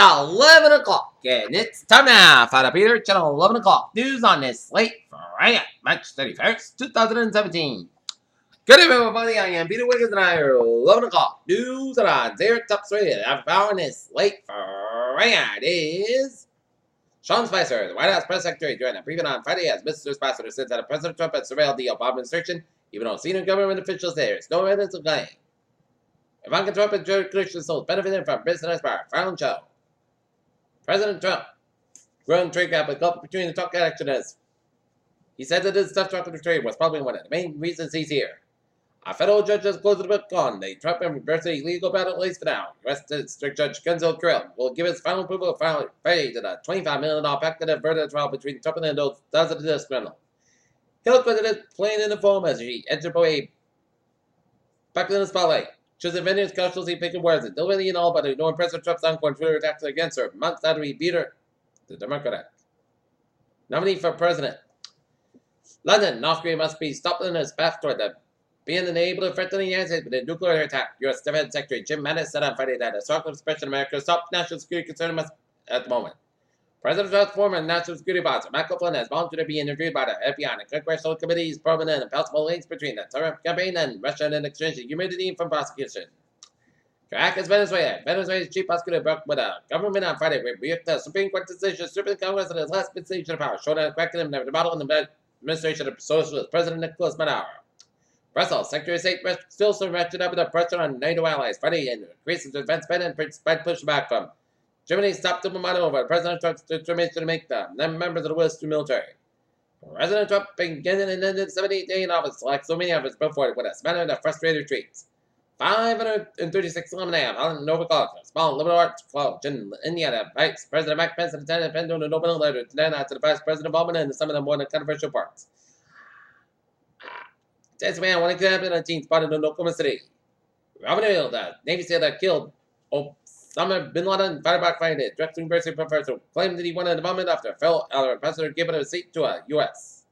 11 o'clock, and it's time now for the Peter Channel 11 o'clock news on this late Friday, March 31st, 2017. Good evening, everybody. I am Peter Wiggins, and I are 11 o'clock news on their top three. Our on this late Friday is Sean Spicer, the White House press secretary, during a briefing on Friday as Mr. Spicer said that President Trump had surveilled the Obama administration, even though senior government officials there is no evidence of claim. Ivanka Trump and Jared Kushner sold benefiting from business by final show. President Trump, growing trade gap with Gulf between the top actioners. He said that his tough talk of the trade was probably one of the main reasons he's here. A federal judge has closed the book on the Trump University legal battle, at least for now. U.S. District Judge Kenzo Krill will give his final approval Friday to the $25 million packative verdict trial between Trump and those dozens of this criminal. He'll credit it plain in the form as he entered away back in the spotlight. Choosing venues, cautiously picking words, and deliberately and all, but ignoring President Trump's ongoing Twitter attacks against her months after he beat her, the Democrat nominee for president. London, North Korea must be stopped in its path toward being unable to threaten the United States with a nuclear attack. U.S. Defense Secretary Jim Mattis said on Friday that a strong expression of America's top national security concern at the moment. President Trump's former national security advisor, Michael Flynn, has volunteered to be interviewed by the FBI and the Congressional Committee's prominent and possible links between the Trump campaign and Russia and exchanging humidity from prosecution. Caracas, Venezuela. Venezuela's chief prosecutor broke with a government on Friday with the Supreme Court decision stripping Congress of its last stage of power, showing a cracking him the model in the administration of Socialist President Nicolas Maduro. Brussels, Secretary of State still ratcheted up with the pressure on NATO allies Friday and increased the defense spending despite pushback from Germany stopped diplomatic over President Trump's determination to make them members of the Western military. President Trump began and ended 78 days in office, like so many others before, with a smattering of frustrated tweets. 536 alumni of Nova College, a small liberal arts college in Indiana, Vice President Mike Pence and Lieutenant Penn doing an open letter to then after the Vice President Obama and some of the more controversial parts. This man, one example of teen spotted in Oklahoma City. Robin Hill, the Navy SEAL that killed Osama bin Laden, fireback Friday, Drexel University professor, claimed that he wanted the moment after a fellow professor gave a seat to a U.S.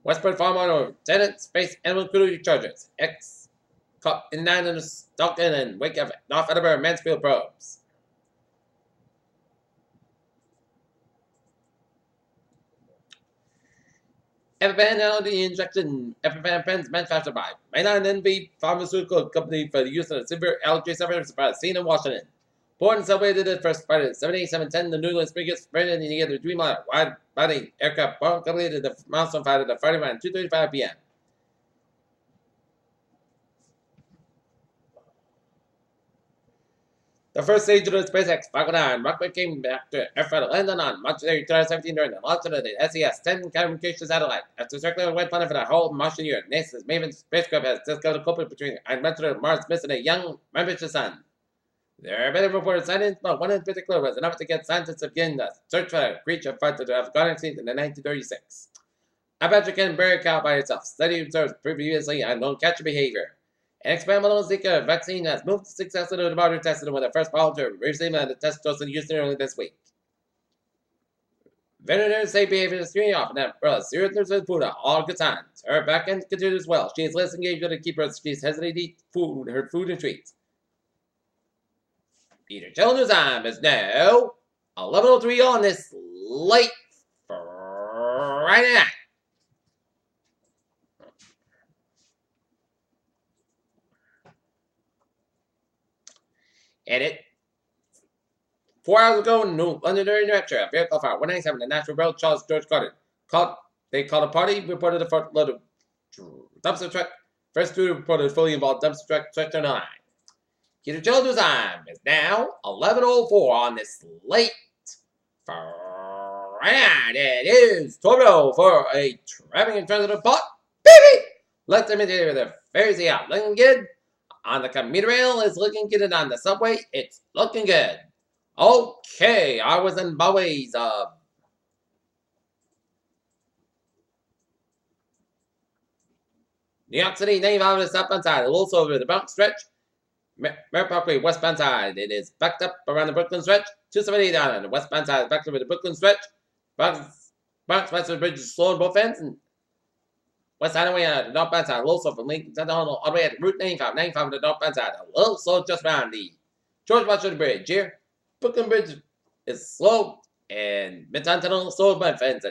Westport farm owner, tenant, space animal cruelty charges, caught in 9 in Stockton and wake of North Edinburgh Mansfield probes. EpiPen allergy injection. EpiPen pens manufactured by Mainline NV Pharmaceutical Company for the use of severe allergy sufferers by seen in Washington. Born and celebrated it first Friday at 7/8/710, the New England Spring spread in the other Dreamliner wide-body aircraft bomb completed the milestone fight at the Friday around 2:35 p.m. The first stage of the SpaceX Falcon 9 rocket came back to Earth at London on March 3, 2017 during the launch of the SES-10 communication satellite. After circling the white planet for the whole Martian year, NASA's Maven spacecraft has discovered a coupled between unmeasured Mars missing a young, ambitious sun. There have been reported sightings, but one in particular was enough to get scientists to begin the search for a creature thought to have gone extinct in 1936. A badger can bury a cow by itself. Study observes previously unknown catcher behavior. An experimental Zika vaccine has moved successfully to the border tested with the first volunteer receiving the test dose in Houston early this week. Veterinarians say behavior is screening off and that serious with food are all good signs. Her back end continues as well. She is less engaged with the keeper. She's hesitating to eat food, her food and treats. Peter Children's time is now 11:03 on this late Friday night. Edit. 4 hours ago, in London, New Hampshire, a vehicle fire 197 the National Road, Charles George Carter. They called a party, reported a load of dumpster truck. First two reported fully involved dumpster truck, stretched on the line. Peter Children's time is now 11:04 on this late Friday. It is Toro for a traffic and transit report. Baby! Let them into the Thursday out. Looking good. On the commuter rail, it's looking good, and on the subway, it's looking good. Okay, I was in Bowie's, New York City, 95 to the southbound side, a little over the Bronx stretch. Merritt Parkway, westbound side, it is backed up around the Brooklyn stretch. 270 down on the westbound side, backed over the Brooklyn stretch. Bronx Western Bridge is slow on both ends, and West Side Way on the north side, a little slow from Lincoln Center all the way at Route 95, 95 on the north side, a little slow just around the George Washington Bridge here. Brooklyn Bridge is slow, and Midtown Tunnel slow by fence.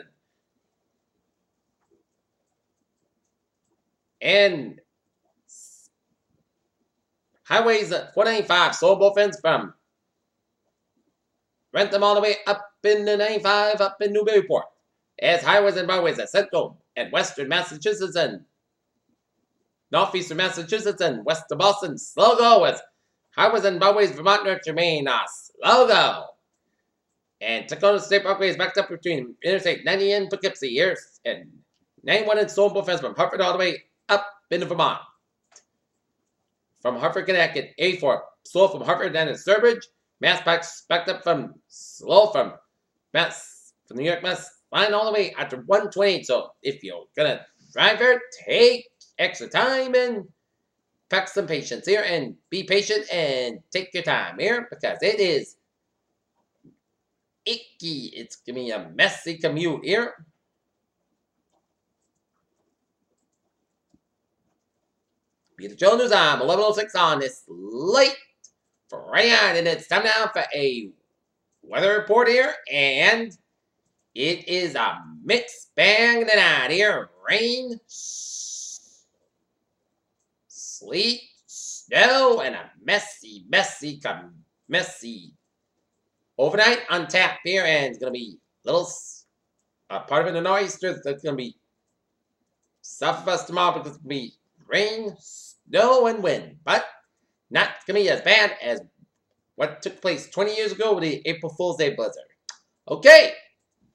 And highways 495, slow both ends from Rentham all the way up in the 95, up in Newburyport. As highways and byways at Central and Western Massachusetts and Northeastern Massachusetts and West of Boston, slow go as highways and byways Vermont, New Maine, slow go. And Tacoma State Parkway is backed up between Interstate 90 and Poughkeepsie here, and 91 and Stone both ends from Hartford all the way up into Vermont. From Hartford, Connecticut, 84, slow from Hartford down to Sturbridge. Mass backed up from slow from New York, Mass, line all the way out to 128. So if you're gonna drive here, take extra time and pack some patience here and be patient and take your time here because it is icky. It's gonna be a messy commute here. Peter Jones, I'm 11:06 on this late Friday night, and it's time now for a weather report here, and it is a mixed bag tonight here. Rain, sleet, snow, and a messy overnight on tap here, and it's going to be little part of it in the nor'easter that's going to be south of us tomorrow because it's going to be rain, snow, and wind, but not going to be as bad as what took place 20 years ago with the April Fool's Day blizzard. Okay,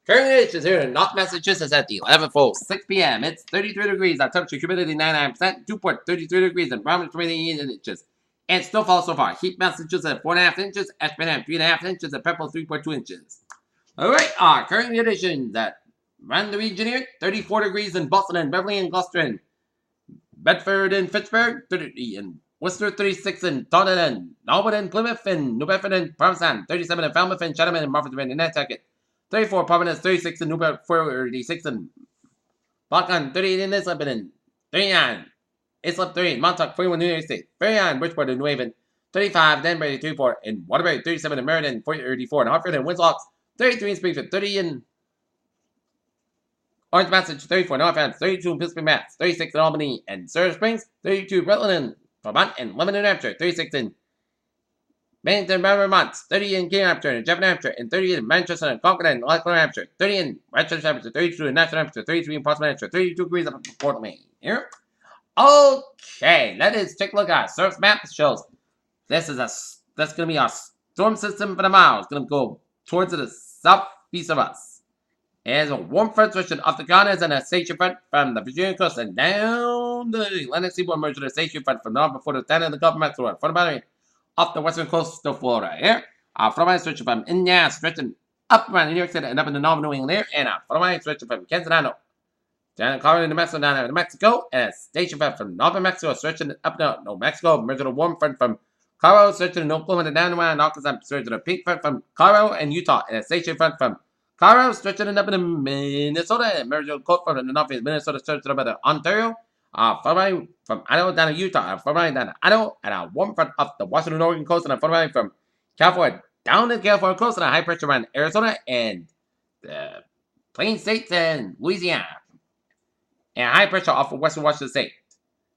current conditions here in North Massachusetts at the 11:06 p.m. It's 33 degrees, our temperature humidity 99%, Newport 33 degrees, and Broward 28 inches. And snowfall so far. Heat Massachusetts at 4.5 inches, Ashburnham 3.5 inches, and Pepperell 3.2 inches. Alright, our current conditions at around the region here, 34 degrees in Boston and Beverly and Gloucester and Bedford and Fitchburg, 30 in Worcester, 36 in Taunton and Norwood and Plymouth and New Bedford and Provincetown, 37 in Falmouth and Chatham and Martha's Vineyard and Nantucket, 34 Providence, 36 in Newport, 46 in Balkan, 38 in Islip and 39 Islip, 38 Montauk, 41 New York State, 39 Bridgeport and New Haven, 35 Danbury, 34 in Waterbury, 37 in Meriden, 34 in Hartford and Winslow, 33 in Springfield, 30 in Orange, Massachusetts, 34 in Northampton, 32 in Pittsburgh, Mass, 36 in Albany and Silver Springs, 32 in Rutland and Vermont and Lebanon, New Hampshire, 36 in Bennington, Vermont, 30 in King, Hampshire and Jeff, New Hampshire, and 30 in Manchester and Concord and Lakeland, New Hampshire, 30 in Rochester, Hampshire, 32 in Nashville, New Hampshire, 33 in Portsmouth, New Hampshire, 32 degrees up in Portland, Maine. Here. Okay, let's take a look at our surface map. It shows that's going to be our storm system for tomorrow. It's going to go towards the southeast of us. As a warm front switching off the continents and a station front from the Virginia coast and down the Atlantic seaboard, merged with a station front from north before the town of the Gulf of Mexico and front of off the western coast of Florida. Here, our front line switching from Indiana, stretching up around New York City and up in the northern New England here, and our front line switching from Queensland down in Colorado, New Mexico, down in Mexico, and a station front from northern Mexico, stretching up to New Mexico, merged with a warm front from Colorado, stretching in Oklahoma, down around Arkansas, stretching a pink front from Colorado and Utah, and a station front from Colorado, stretching up into Minnesota, and merged with a cold front from the northeast Minnesota, stretching up into Ontario, front line from Idaho down to Utah, front line down to Idaho, and a warm front up the Washington, Oregon coast, and a front line from California down the California coast, and a high pressure around Arizona and the Plain States and Louisiana. And high pressure off of western Washington State.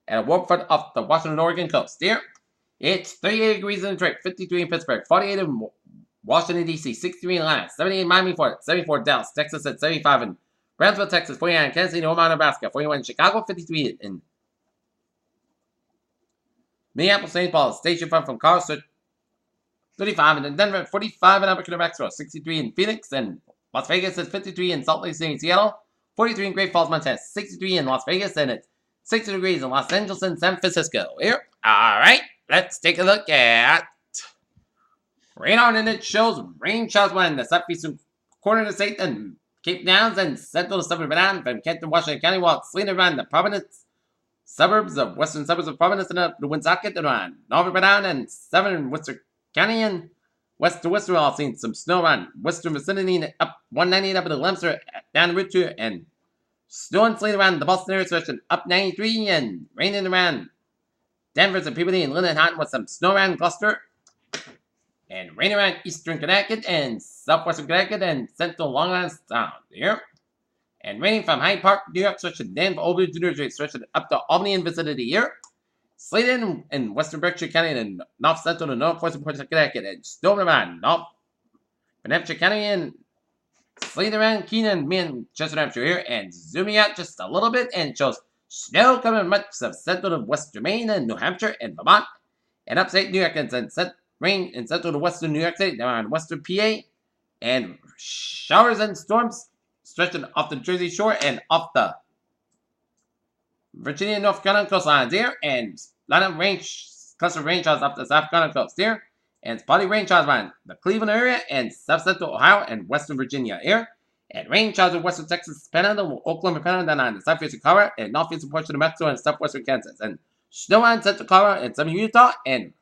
And a warm front off the Washington, Oregon coast. Here, it's 38 degrees in Detroit, 53 in Pittsburgh, 48 in Washington, D.C., 63 in Atlanta, 78 in Miami, 74 in Dallas, Texas at 75 in Brownsville, Texas, 49 in Kansas City, Omaha, Nebraska, 41 in Chicago, 53 in Minneapolis, St. Paul, station front from Colorado, 35 in Denver, 45 in Albuquerque, New Mexico, 63 in Phoenix, and Las Vegas is 53 in Salt Lake City, Seattle, 43 in Great Falls, Montana, 63 in Las Vegas, and it's 60 degrees in Los Angeles and San Francisco. Here, alright, let's take a look at radar, and it shows rain showers in the southeastern corner of the state and Cape Downs and central suburban Rhode from Kenton, Washington County, while it's leaning around the Providence suburbs of western suburbs of Providence and up the Woonsocket around Norfolk, Rhode Island, and southern Worcester County and west to Worcester. All seen some snow around western vicinity and up 198 up in the Lemster, down Route 2 and Snow and sleet around the Boston area, stretching up 93 and raining around Denver's and Peabody and Linden Hot with some snow around Gloucester. And rain around eastern Connecticut and southwestern Connecticut and central Long Island Sound here. And raining from Hyde Park, New York, stretching down from Albany to New Jersey, stretching up to Albany and vicinity here. Sleeting in western Berkshire County and north central and northwestern parts of Connecticut and snow around north Hampshire County and sleet around Keene, me and Chester, New Hampshire here, and zooming out just a little bit and shows snow coming much of central and western Maine and New Hampshire and Vermont and upstate New York and rain in central to western New York State, down western PA, and showers and storms stretching off the Jersey Shore and off the Virginia and North Carolina coastlines here, and a lot of cluster rain showers off the South Carolina coast here, and spotty rain showers around the Cleveland area and south central Ohio and western Virginia here, and rain showers in western Texas, Panhandle, Oklahoma, Panhandle, down on the southeastern Colorado and northeastern portion of Mexico and southwestern Kansas, and snow on central Colorado and southern Utah, and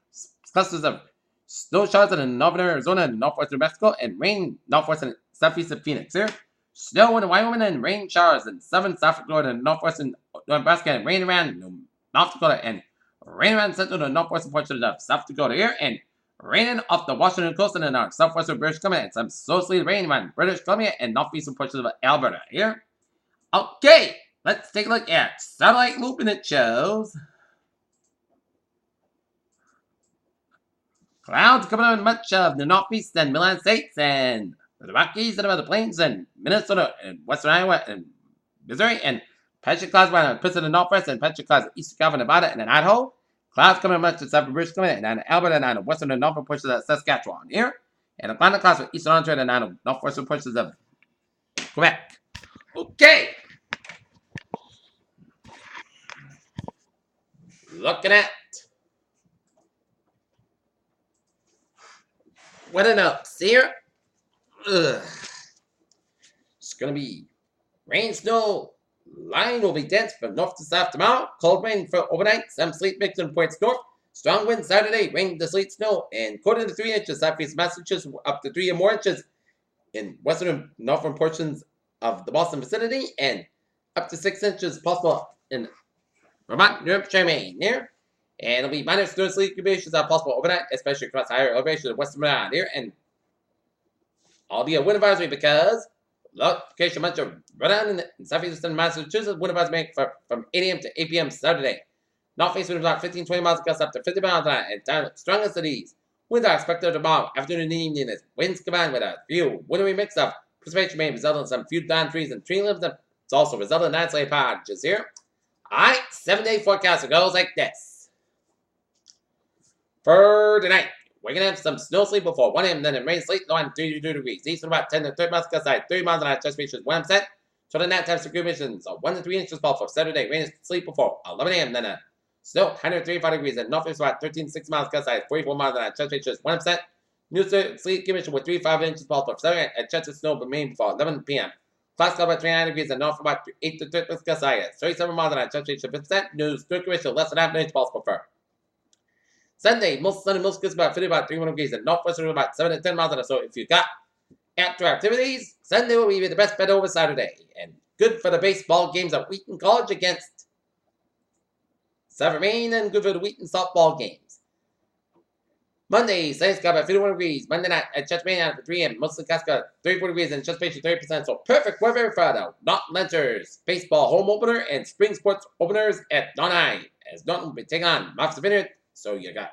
clusters of snow showers in northern Arizona and northwestern Mexico, and rain northwestern southeastern Phoenix here. Snow in Wyoming and rain showers in southern South Dakota and northwestern Nebraska, and rain around North Dakota, and rain around central and northwestern portion of South Dakota here, and raining off the Washington coast and in southwestern British Columbia, and some slow sleet rain around British Columbia and northeastern portions of Alberta here. Okay, let's take a look at satellite loop, and it shows clouds coming out in much of the northeast and Midland states and the Rockies and the Plains and Minnesota and western Iowa and Missouri, and patchy clouds around the Pacific Northwest and patchy clouds in eastern California, Nevada, and in Idaho. Clouds coming much to southern British Columbia and Alberta and western and northern portions of Saskatchewan here. And Atlantic clouds for eastern Ontario and northwestern portions of Quebec. Okay. Looking at weather notes here. It's going to be rain, snow. Line will be dense from north to south tomorrow. Cold rain for overnight. Some sleet mix in points north. Strong wind Saturday. Rain to sleet, snow. And quarter to 3 inches southeast Massachusetts. Up to 3 or more inches in western and northern portions of the Boston vicinity. And up to 6 inches possible in Vermont, New Hampshire, Maine here. And it'll be minor snow and sleet conditions are possible overnight, especially across higher elevations of western Vermont here. And I'll be a wind advisory because location much of Rhode Island and southeastern Massachusetts. Wind advisory from 8 a.m. to 8 p.m. Saturday. Northeast wind about 15-20 miles gusts up to 50 miles an hour and time strongest of these. Winds are expected tomorrow afternoon and evening as winds combined with a few wintry mix of precipitation may result in some few down trees and tree limbs. It's also result in isolated patches here. Alright, 7-day forecast goes like this. For tonight, we're going to have some snow sleep before 1 a.m. Then it rain sleep low on 32 degrees. East from about 10 to 30 miles outside. 30 miles an hour. Chest speed is 1%. So the night time circulations are 1 to 3 inches fall for Saturday. Rain sleep before 11 a.m. Then snow 135 degrees. And north is about 13 to 6 miles outside. 44 miles an hour. Chest speed is 1%. New sleep condition with 3 to 5 inches fall for Saturday. And chest of snow remain before 11 p.m. Clouds cover about 29 degrees. And north about 8 to 30 miles outside. 37 miles an hour. Chest speed is 50%. New circulation less than half an inch falls for Sunday, most sunny, most good about 50, about 300 degrees, and northwestern about 7 to 10 miles an hour. So if you got outdoor activities, Sunday will be the best bet over Saturday. And good for the baseball games at Wheaton College against Southern Maine, and good for the Wheaton softball games. Monday, Saints got about 51 degrees. Monday night at Church Maine at 3 a.m. Mostly cast got 34 degrees and chest patient 30%. So perfect weather for the Norton Lancers baseball home opener and spring sports openers at Norton as Norton will be taking on Martha's Vineyard. So you got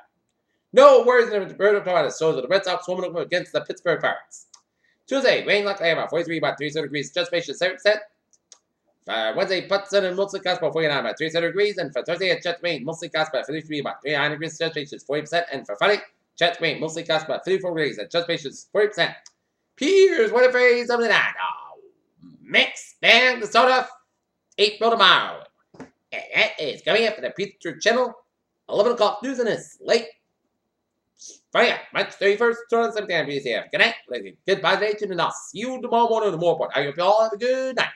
no worries in the bird of Florida. So the Red Sox home opener against the Pittsburgh Pirates. Tuesday, rain likely about 43, about 37 degrees. Chest patient 7%. Wednesday, Putson and mostly cast about 49, about 37 degrees. And for Thursday, at Church Maine, mostly cast about 53, about 39 degrees. Chest patient 40%. And for Friday, Church Maine, mostly cast about 34 degrees. And chest patient 40%. Here's what a phrase of the night. Mix band the soda. April tomorrow. And that is coming up for the Peter Channel. 11 o'clock news on this late Friday, March 31st, 2017. Good night. Goodbye, nation, and I'll see you tomorrow morning on the More Report. I hope you all have a good night.